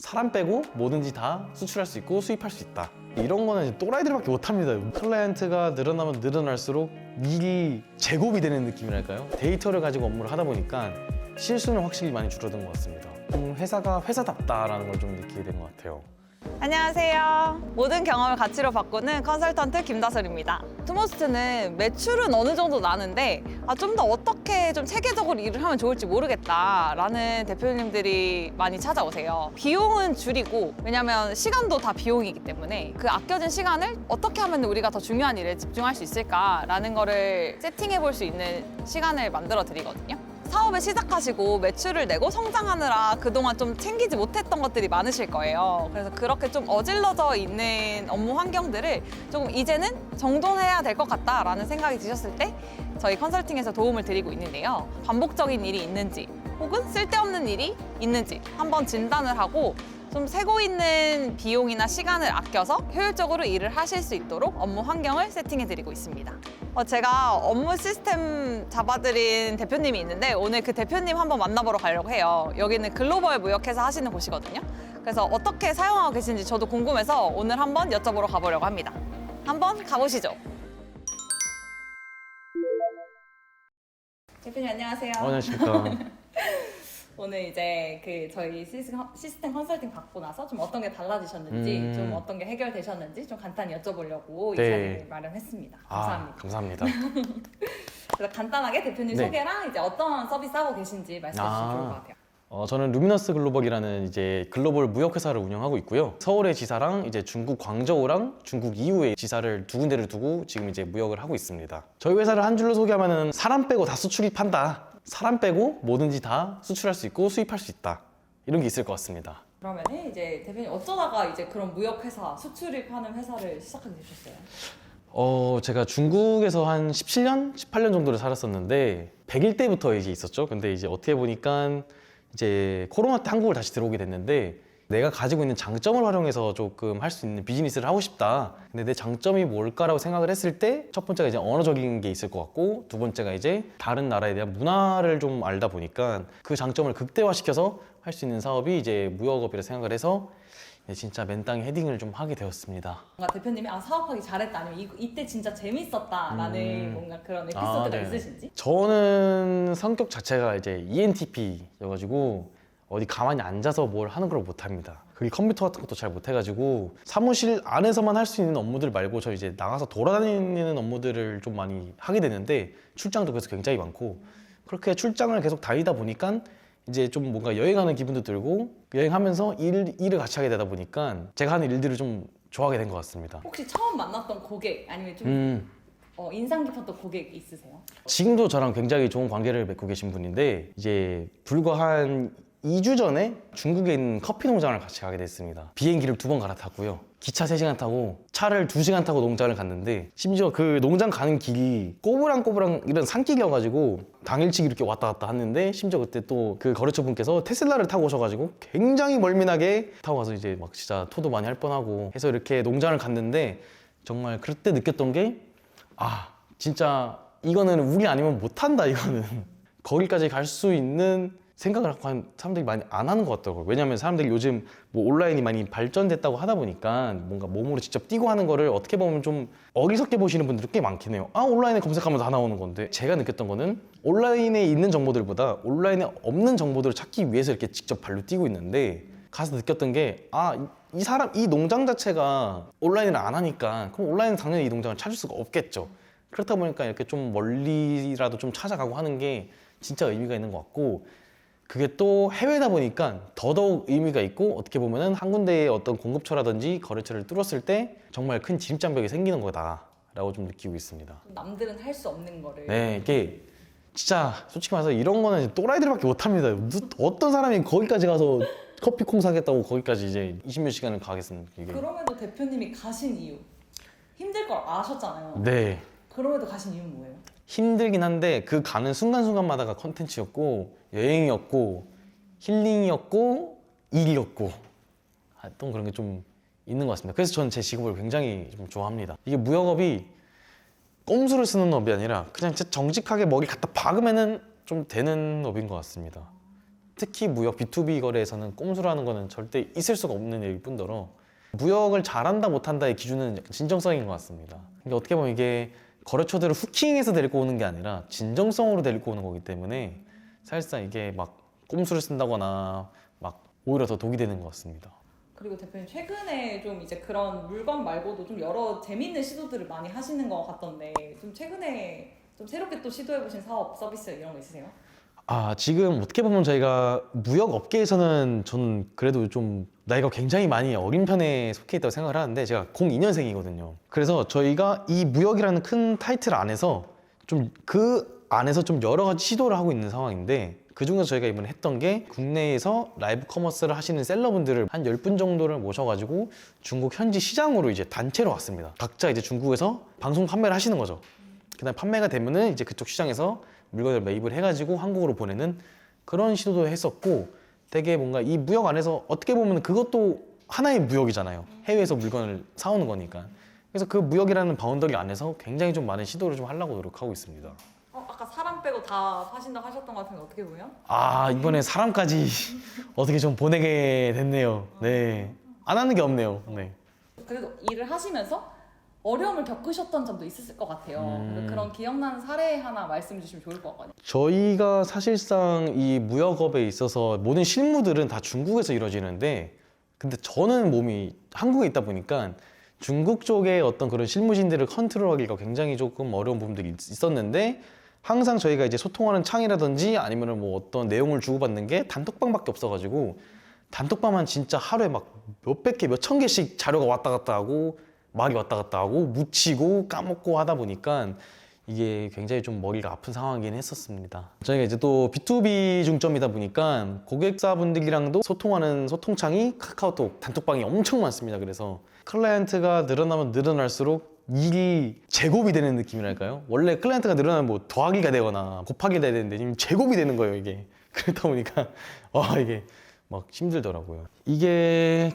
사람 빼고 뭐든지 다 수출할 수 있고 수입할 수 있다. 이런 거는 이제 또라이들밖에 못합니다. 클라이언트가 늘어나면 늘어날수록 일이 제곱이 되는 느낌이랄까요? 데이터를 가지고 업무를 하다 보니까 실수는 확실히 많이 줄어든 것 같습니다. 회사가 회사답다라는 걸 좀 느끼게 된 것 같아요. 안녕하세요. 모든 경험을 가치로 바꾸는 컨설턴트 김다솔입니다. 투모스트는 매출은 어느 정도 나는데 좀 더 어떻게 좀 체계적으로 일을 하면 좋을지 모르겠다라는 대표님들이 많이 찾아오세요. 비용은 줄이고, 왜냐면 시간도 다 비용이기 때문에 그 아껴진 시간을 어떻게 하면 우리가 더 중요한 일에 집중할 수 있을까라는 거를 세팅해 볼 수 있는 시간을 만들어 드리거든요. 사업을 시작하시고 매출을 내고 성장하느라 그동안 좀 챙기지 못했던 것들이 많으실 거예요. 그래서 그렇게 좀 어질러져 있는 업무 환경들을 조금 이제는 정돈해야 될 것 같다라는 생각이 드셨을 때 저희 컨설팅에서 도움을 드리고 있는데요. 반복적인 일이 있는지 혹은 쓸데없는 일이 있는지 한번 진단을 하고 좀 새고 있는 비용이나 시간을 아껴서 효율적으로 일을 하실 수 있도록 업무 환경을 세팅해드리고 있습니다. 제가 업무 시스템 잡아드린 대표님이 있는데 오늘 그 대표님 한번 만나보러 가려고 해요. 여기는 글로벌 무역회사 하시는 곳이거든요. 그래서 어떻게 사용하고 계신지 저도 궁금해서 오늘 한번 여쭤보러 가보려고 합니다. 한번 가보시죠. 대표님 안녕하세요. 안녕하십니까. 오늘 이제 저희 시스템 컨설팅 받고 나서 좀 어떤 게 달라지셨는지, 좀 어떤 게 해결되셨는지 좀 간단히 여쭤보려고 이 자리를 마련했습니다. 감사합니다. 감사합니다. 그래서 간단하게 대표님 네. 소개랑 이제 어떤 서비스 하고 계신지 말씀해 주시면 좋을 것 같아요. 저는 루미너스 글로벌이라는 이제 글로벌 무역회사를 운영하고 있고요. 서울의 지사랑 이제 중국 광저우랑 중국 이후의 지사를 두 군데를 두고 지금 이제 무역을 하고 있습니다. 저희 회사를 한 줄로 소개하면은 사람 빼고 다 수출입한다. 사람 빼고 뭐든지 다 수출할 수 있고 수입할 수 있다. 이런 게 있을 것 같습니다. 그러면 이제 대표님 어쩌다가 이제 그런 무역회사, 수출입하는 회사를 시작하게 되셨어요? 제가 중국에서 한 17년, 18년 정도를 살았었는데 100일 때부터 이제 있었죠. 근데 이제 어떻게 보니까 이제 코로나 때 한국을 다시 들어오게 됐는데 내가 가지고 있는 장점을 활용해서 조금 할 수 있는 비즈니스를 하고 싶다. 근데 내 장점이 뭘까라고 생각을 했을 때 첫 번째가 이제 언어적인 게 있을 것 같고 두 번째가 이제 다른 나라에 대한 문화를 좀 알다 보니까 그 장점을 극대화시켜서 할 수 있는 사업이 이제 무역업이라 생각을 해서 진짜 맨땅에 헤딩을 좀 하게 되었습니다. 뭔가 대표님이 사업하기 잘했다 아니면 이때 진짜 재밌었다라는 뭔가 그런 에피소드가 네. 있으신지? 저는 성격 자체가 이제 ENTP여가지고 어디 가만히 앉아서 뭘 하는 걸 못합니다. 그게 컴퓨터 같은 것도 잘 못해가지고 사무실 안에서만 할 수 있는 업무들 말고 저 이제 나가서 돌아다니는 업무들을 좀 많이 하게 되는데 출장도 그래서 굉장히 많고 그렇게 출장을 계속 다니다 보니까 이제 좀 뭔가 여행하는 기분도 들고 여행하면서 일을 같이 하게 되다 보니까 제가 하는 일들을 좀 좋아하게 된 것 같습니다. 혹시 처음 만났던 고객 아니면 좀 인상 깊었던 고객 있으세요? 지금도 저랑 굉장히 좋은 관계를 맺고 계신 분인데 이제 불과 한 2주 전에 중국에 있는 커피 농장을 같이 가게 됐습니다. 비행기를 2번 갈아탔고요. 기차 3시간 타고 차를 2시간 타고 농장을 갔는데 심지어 그 농장 가는 길이 꼬부랑꼬부랑 이런 산길이어가지고 당일치기 이렇게 왔다 갔다 했는데 심지어 그때 또 그 거래처 분께서 테슬라를 타고 오셔가지고 굉장히 멀미나게 타고 가서 이제 막 진짜 토도 많이 할 뻔하고 해서 이렇게 농장을 갔는데 정말 그때 느꼈던 게 진짜 이거는 우리 아니면 못한다 이거는 거기까지 갈 수 있는 생각을 사람들이 많이 안 하는 것 같더라고요. 왜냐면 사람들이 요즘 뭐 온라인이 많이 발전됐다고 하다 보니까 뭔가 몸으로 직접 뛰고 하는 거를 어떻게 보면 좀 어리석게 보시는 분들이 꽤 많긴 해요. 온라인에 검색하면 다 나오는 건데 제가 느꼈던 거는 온라인에 있는 정보들보다 온라인에 없는 정보들을 찾기 위해서 이렇게 직접 발로 뛰고 있는데 가서 느꼈던 게 이 농장 자체가 온라인을 안 하니까 그럼 온라인은 당연히 이 농장을 찾을 수가 없겠죠. 그렇다 보니까 이렇게 좀 멀리라도 좀 찾아가고 하는 게 진짜 의미가 있는 것 같고 그게 또 해외다 보니까 더더욱 의미가 있고 어떻게 보면은 한 군데의 어떤 공급처라든지 거래처를 뚫었을 때 정말 큰 진입장벽이 생기는 거다라고 좀 느끼고 있습니다. 남들은 할 수 없는 거를. 네, 이게 진짜 솔직히 말해서 이런 거는 또라이들밖에 못합니다. 어떤 사람이 거기까지 가서 커피 콩 사겠다고 거기까지 이제 20몇 시간을 가겠습니까? 이게. 그럼에도 대표님이 가신 이유 힘들 걸 아셨잖아요. 네. 그럼에도 가신 이유는 뭐예요? 힘들긴 한데 그 가는 순간순간마다가 컨텐츠였고 여행이었고 힐링이었고 일이었고 또 그런 게 좀 있는 것 같습니다. 그래서 저는 제 직업을 굉장히 좀 좋아합니다. 이게 무역업이 꼼수를 쓰는 업이 아니라 그냥 진짜 정직하게 머리 갖다 박으면은 좀 되는 업인 것 같습니다. 특히 무역 B2B 거래에서는 꼼수라는 거는 절대 있을 수가 없는 일일 뿐더러 무역을 잘한다 못한다의 기준은 약간 진정성인 것 같습니다. 그러니까 어떻게 보면 이게 거래처들을 후킹해서 데리고 오는 게 아니라 진정성으로 데리고 오는 거기 때문에 사실상 이게 막 꼼수를 쓴다거나 막 오히려 더 독이 되는 것 같습니다. 그리고 대표님 최근에 좀 이제 그런 물건 말고도 좀 여러 재밌는 시도들을 많이 하시는 것 같던데 좀 최근에 좀 새롭게 또 시도해보신 사업 서비스 이런 거 있으세요? 지금 어떻게 보면 저희가 무역 업계에서는 저는 그래도 좀 나이가 굉장히 많이 어린 편에 속해 있다고 생각을 하는데 제가 02년생이거든요. 그래서 저희가 이 무역이라는 큰 타이틀 안에서 좀 그 안에서 좀 여러 가지 시도를 하고 있는 상황인데 그 중에서 저희가 이번에 했던 게 국내에서 라이브 커머스를 하시는 셀러분들을 한 10분 정도를 모셔가지고 중국 현지 시장으로 이제 단체로 왔습니다. 각자 이제 중국에서 방송 판매를 하시는 거죠. 그다음 판매가 되면은 이제 그쪽 시장에서 물건을 매입을 해가지고 한국으로 보내는 그런 시도도 했었고 되게 뭔가 이 무역 안에서 어떻게 보면 그것도 하나의 무역이잖아요. 해외에서 물건을 사오는 거니까. 그래서 그 무역이라는 바운더리 안에서 굉장히 좀 많은 시도를 좀 하려고 노력하고 있습니다. 아까 사람 빼고 다 파신다고 하셨던 것 같은데 어떻게 보면? 이번에 사람까지 어떻게 좀 보내게 됐네요. 네. 안 하는 게 없네요. 네. 그래도 일을 하시면서 어려움을 겪으셨던 점도 있었을 것 같아요. 그런 기억나는 사례 하나 말씀해 주시면 좋을 것 같거든요. 저희가 사실상 이 무역업에 있어서 모든 실무들은 다 중국에서 이루어지는데 근데 저는 몸이 한국에 있다 보니까 중국 쪽의 어떤 그런 실무진들을 컨트롤하기가 굉장히 조금 어려운 부분들이 있었는데 항상 저희가 이제 소통하는 창이라든지 아니면은 뭐 어떤 내용을 주고받는 게 단톡방밖에 없어가지고 단톡방만 진짜 하루에 막 몇백 개, 몇천 개씩 자료가 왔다 갔다 하고 말이 왔다 갔다 하고 묻히고 까먹고 하다 보니까 이게 굉장히 좀 머리가 아픈 상황이긴 했었습니다. 저희가 이제 또 B2B 중점이다 보니까 고객사분들이랑도 소통하는 소통창이 카카오톡 단톡방이 엄청 많습니다. 그래서 클라이언트가 늘어나면 늘어날수록 일이 제곱이 되는 느낌이랄까요? 원래 클라이언트가 늘어나면 뭐 더하기가 되거나 곱하기가 돼야 되는데 지금 제곱이 되는 거예요, 이게. 그러다 보니까 이게 막 힘들더라고요. 이게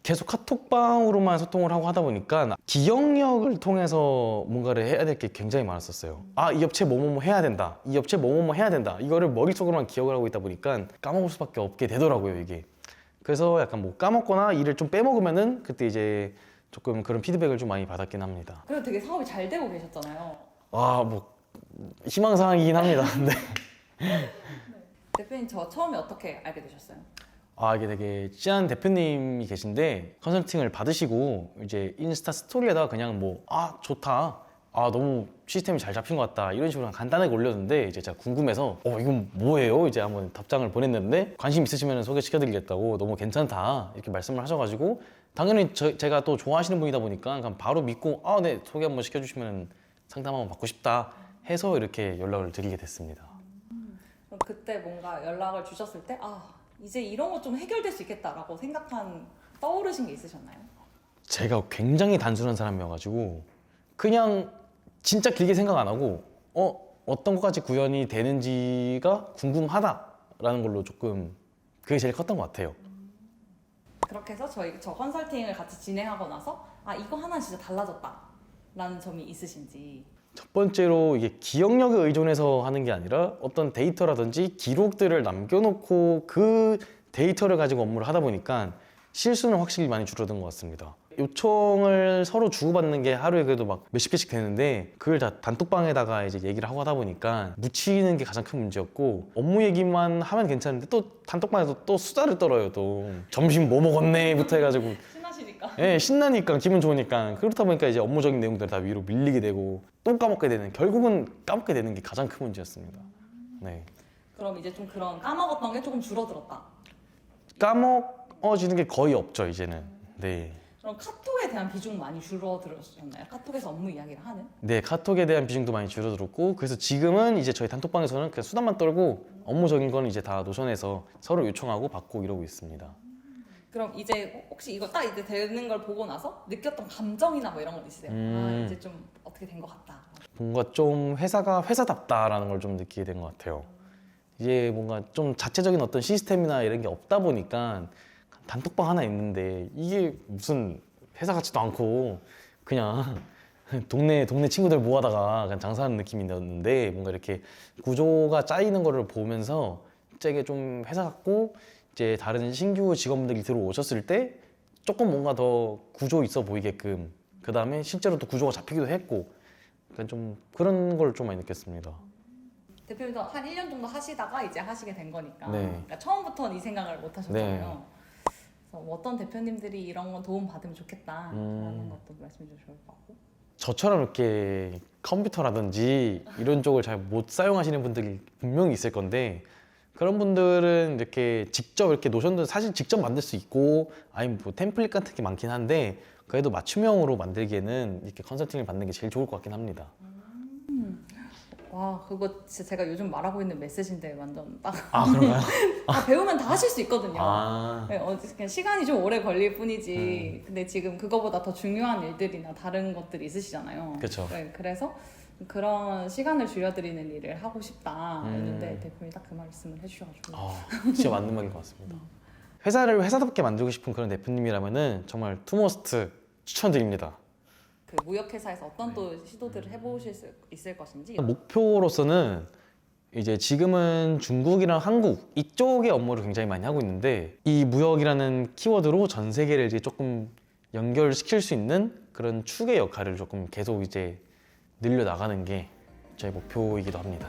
계속 카톡방으로만 소통을 하고 하다 보니까 기억력을 통해서 뭔가를 해야 될 게 굉장히 많았었어요. 이 업체 뭐뭐뭐 해야 된다. 이 업체 뭐뭐뭐 해야 된다. 이거를 머릿속으로만 기억을 하고 있다 보니까 까먹을 수밖에 없게 되더라고요, 이게. 그래서 약간 뭐 까먹거나 일을 좀 빼먹으면은 그때 이제 조금 그런 피드백을 좀 많이 받았긴 합니다. 그래도 되게 사업이 잘 되고 계셨잖아요. 뭐 희망사항이긴 합니다. 네. 대표님 저 처음에 어떻게 알게 되셨어요? 이게 되게 찌한 대표님이 계신데 컨설팅을 받으시고 이제 인스타 스토리에다가 그냥 뭐 좋다, 너무 시스템이 잘 잡힌 것 같다 이런 식으로 간단하게 올렸는데 이제 제가 궁금해서 이건 뭐예요? 이제 한번 답장을 보냈는데 관심 있으시면 소개시켜드리겠다고 너무 괜찮다 이렇게 말씀을 하셔가지고 당연히 제가 또 좋아하시는 분이다 보니까 그냥 바로 믿고 네 소개 한번 시켜주시면 상담 한번 받고 싶다 해서 이렇게 연락을 드리게 됐습니다. 그럼 그때 뭔가 연락을 주셨을 때 이제 이런 거 좀 해결될 수 있겠다라고 떠오르신 게 있으셨나요? 제가 굉장히 단순한 사람이어가지고 그냥 진짜 길게 생각 안 하고 어떤 것까지 구현이 되는지가 궁금하다라는 걸로 조금 그게 제일 컸던 것 같아요. 그렇게 해서 저 컨설팅을 같이 진행하고 나서 이거 하나 진짜 달라졌다라는 점이 있으신지. 첫 번째로 이게 기억력에 의존해서 하는 게 아니라 어떤 데이터라든지 기록들을 남겨놓고 그 데이터를 가지고 업무를 하다 보니까 실수는 확실히 많이 줄어든 것 같습니다. 요청을 서로 주고받는 게 하루에 그래도 막 몇십 개씩 되는데 그걸 다 단톡방에다가 이제 얘기를 하고 하다 보니까 묻히는 게 가장 큰 문제였고 업무 얘기만 하면 괜찮은데 또 단톡방에서 또 수다를 떨어요. 또 점심 뭐 먹었네부터 해가지고 신나시니까. 예, 신나니까 기분 좋으니까 그렇다 보니까 이제 업무적인 내용들 다 위로 밀리게 되고 또 까먹게 되는 결국은 까먹게 되는 게 가장 큰 문제였습니다. 네. 그럼 이제 좀 그런 까먹었던 게 조금 줄어들었다. 까먹어지는 게 거의 없죠 이제는. 네. 그럼 카톡에 대한 비중 많이 줄어들었나요? 카톡에서 업무 이야기를 하는? 네, 카톡에 대한 비중도 많이 줄어들었고 그래서 지금은 이제 저희 단톡방에서는 그냥 수단만 떨고 업무적인 거는 이제 다 노션해서 서로 요청하고 받고 이러고 있습니다. 그럼 이제 혹시 이거 딱 이제 되는 걸 보고 나서 느꼈던 감정이나 뭐 이런 건 있으세요? 이제 좀 어떻게 된 것 같다. 뭔가 좀 회사가 회사답다라는 걸 좀 느끼게 된 것 같아요. 이게 뭔가 좀 자체적인 어떤 시스템이나 이런 게 없다 보니까 단톡방 하나 있는데 이게 무슨 회사 같지도 않고 그냥 동네 친구들 모아다가 그냥 장사하는 느낌이었는데 뭔가 이렇게 구조가 짜이는 거를 보면서 제 좀 회사 같고 이제 다른 신규 직원분들이 들어오셨을 때 조금 뭔가 더 구조 있어 보이게끔 그 다음에 실제로 또 구조가 잡히기도 했고 그러니까 좀 그런 걸 좀 많이 느꼈습니다. 대표님도 한 1년 정도 하시다가 이제 하시게 된 거니까. 네. 그러니까 처음부터는 이 생각을 못 하셨잖아요. 그래서 뭐 어떤 대표님들이 이런 건 도움 받으면 좋겠다라는 것도 말씀해 주셔도 좋을 것 같고. 저처럼 이렇게 컴퓨터라든지 이런 쪽을 잘 못 사용하시는 분들이 분명히 있을 건데 그런 분들은 이렇게 직접 이렇게 노션도 사실 직접 만들 수 있고 아니면 뭐 템플릿 같은 게 많긴 한데 그래도 맞춤형으로 만들기에는 이렇게 컨설팅을 받는 게 제일 좋을 것 같긴 합니다. 와, 그거 진짜 제가 요즘 말하고 있는 메시지인데 완전 딱 아 그런가요? 다 배우면 다 하실 수 있거든요. 아 네, 그냥 시간이 좀 오래 걸릴 뿐이지. 근데 지금 그거보다 더 중요한 일들이나 다른 것들이 있으시잖아요. 그쵸. 네, 그래서 그런 시간을 줄여드리는 일을 하고 싶다 했는데 대표님이 딱 그 말씀을 해주셔가지고. 진짜 맞는 말인 것 같습니다. 회사를 회사답게 만들고 싶은 그런 대표님이라면은 정말 투머스트 추천드립니다. 그 무역회사에서 어떤 또 시도들을 해보실 수 있을 것인지. 목표로서는 이제 지금은 중국이랑 한국 이쪽의 업무를 굉장히 많이 하고 있는데 이 무역이라는 키워드로 전 세계를 이제 조금 연결시킬 수 있는 그런 축의 역할을 조금 계속 이제 늘려 나가는 게 저의 목표이기도 합니다.